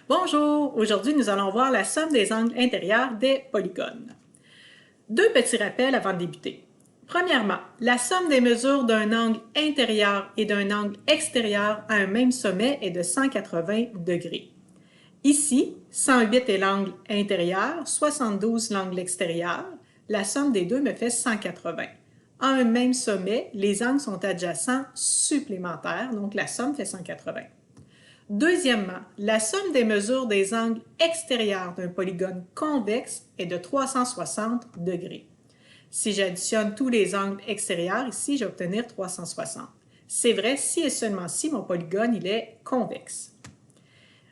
Bonjour! Aujourd'hui, nous allons voir la somme des angles intérieurs des polygones. Deux petits rappels avant de débuter. Premièrement, la somme des mesures d'un angle intérieur et d'un angle extérieur à un même sommet est de 180 degrés. Ici, 108 est l'angle intérieur, 72 l'angle extérieur. La somme des deux me fait 180. À un même sommet, les angles sont adjacents supplémentaires, donc la somme fait 180. Deuxièmement, la somme des mesures des angles extérieurs d'un polygone convexe est de 360 degrés. Si j'additionne tous les angles extérieurs, ici, je vais obtenir 360. C'est vrai si et seulement si mon polygone il est convexe.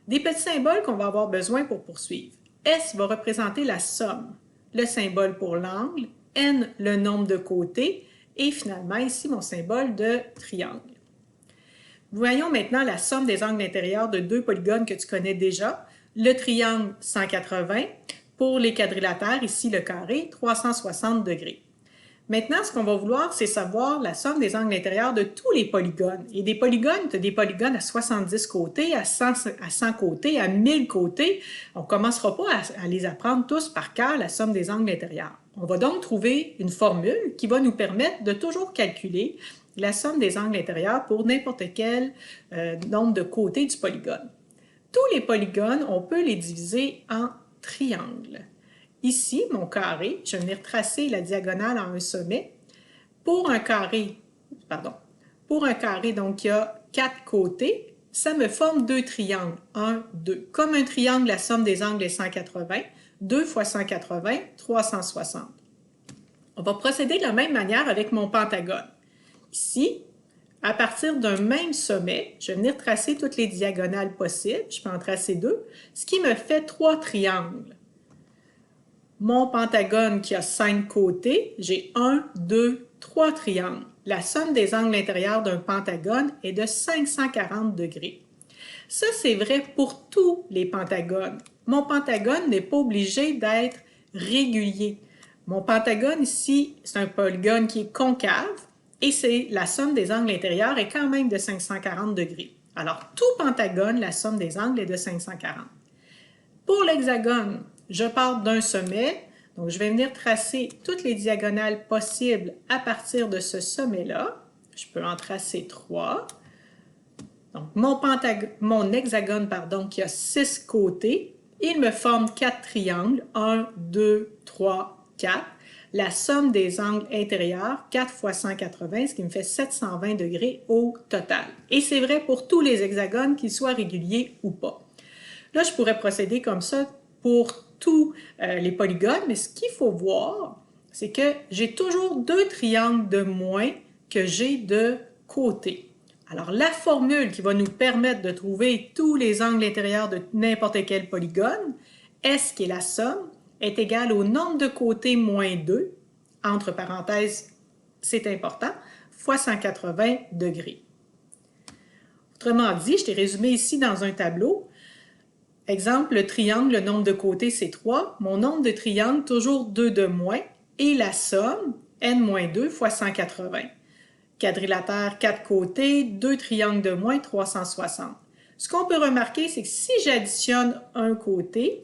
Des petits symboles qu'on va avoir besoin pour poursuivre. S va représenter la somme, le symbole pour l'angle, N le nombre de côtés et finalement ici mon symbole de triangle. Voyons maintenant la somme des angles intérieurs de deux polygones que tu connais déjà. Le triangle 180, pour les quadrilatères, ici le carré, 360 degrés. Maintenant, ce qu'on va vouloir, c'est savoir la somme des angles intérieurs de tous les polygones. Et des polygones, tu as des polygones à 70 côtés, à 100 côtés, à 1000 côtés. On ne commencera pas à les apprendre tous par cœur, la somme des angles intérieurs. On va donc trouver une formule qui va nous permettre de toujours calculer la somme des angles intérieurs pour n'importe quel nombre de côtés du polygone. Tous les polygones, on peut les diviser en triangles. Ici, mon carré, je vais venir tracer la diagonale en un sommet. Pour un carré, donc qui a 4 côtés, ça me forme deux triangles, 1, 2. Comme un triangle, la somme des angles est 180, 2 fois 180, 360. On va procéder de la même manière avec mon pentagone. Ici, à partir d'un même sommet, je vais venir tracer toutes les diagonales possibles. Je peux en tracer deux, ce qui me fait 3 triangles. Mon pentagone qui a 5 côtés, j'ai 1, 2, 3 triangles. La somme des angles intérieurs d'un pentagone est de 540 degrés. Ça, c'est vrai pour tous les pentagones. Mon pentagone n'est pas obligé d'être régulier. Mon pentagone ici, c'est un polygone qui est concave et la somme des angles intérieurs est quand même de 540 degrés. Alors, tout pentagone, la somme des angles est de 540. Pour l'hexagone, je pars d'un sommet, donc je vais venir tracer toutes les diagonales possibles à partir de ce sommet-là. Je peux en tracer 3. Donc, mon hexagone, qui a 6 côtés, il me forme 4 triangles, 1, 2, 3, 4. La somme des angles intérieurs, 4 fois 180, ce qui me fait 720 degrés au total. Et c'est vrai pour tous les hexagones, qu'ils soient réguliers ou pas. Là, je pourrais procéder comme ça pour tous les polygones, mais ce qu'il faut voir, c'est que j'ai toujours 2 triangles de moins que j'ai de côté. Alors, la formule qui va nous permettre de trouver tous les angles intérieurs de n'importe quel polygone, S qui est la somme, est égale au nombre de côtés moins 2, entre parenthèses, c'est important, fois 180 degrés. Autrement dit, je t'ai résumé ici dans un tableau. Exemple, le triangle, le nombre de côtés, c'est 3. Mon nombre de triangles, toujours 2 de moins. Et la somme, n-2 fois 180. Quadrilatère, 4 côtés, 2 triangles de moins, 360. Ce qu'on peut remarquer, c'est que si j'additionne un côté,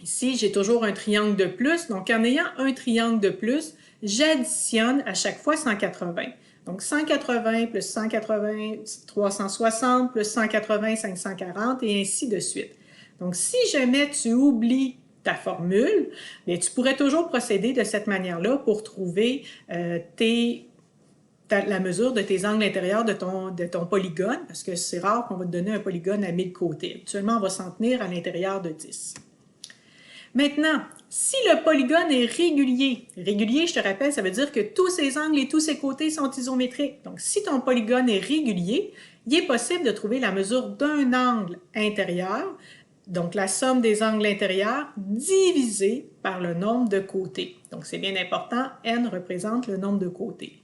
ici, j'ai toujours un triangle de plus. Donc, en ayant un triangle de plus, j'additionne à chaque fois 180. Donc, 180 plus 180, 360 plus 180, 540 et ainsi de suite. Donc, si jamais tu oublies ta formule, bien, tu pourrais toujours procéder de cette manière-là pour trouver la mesure de tes angles intérieurs de ton polygone, parce que c'est rare qu'on va te donner un polygone à 1000 côtés. Actuellement, on va s'en tenir à l'intérieur de 10. Maintenant, si le polygone est régulier, je te rappelle, ça veut dire que tous ses angles et tous ses côtés sont isométriques. Donc, si ton polygone est régulier, il est possible de trouver la mesure d'un angle intérieur, donc la somme des angles intérieurs divisée par le nombre de côtés. Donc, c'est bien important, n représente le nombre de côtés.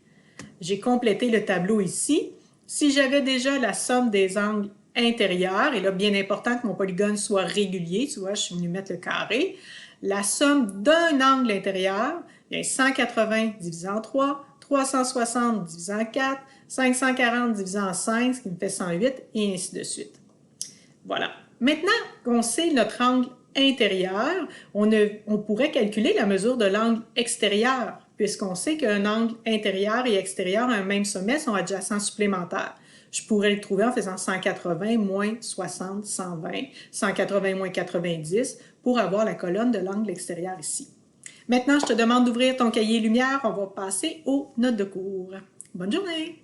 J'ai complété le tableau ici. Si j'avais déjà la somme des angles intérieurs, et là, bien important que mon polygone soit régulier, tu vois, je suis venu mettre le carré, la somme d'un angle intérieur, bien 180 divisé en 3, 360 divisé en 4, 540 divisé en 5, ce qui me fait 108, et ainsi de suite. Voilà. Maintenant qu'on sait notre angle intérieur, on pourrait calculer la mesure de l'angle extérieur, puisqu'on sait qu'un angle intérieur et extérieur à un même sommet sont adjacents supplémentaires. Je pourrais le trouver en faisant 180 moins 60, 120, 180 moins 90 pour avoir la colonne de l'angle extérieur ici. Maintenant, je te demande d'ouvrir ton cahier lumière. On va passer aux notes de cours. Bonne journée!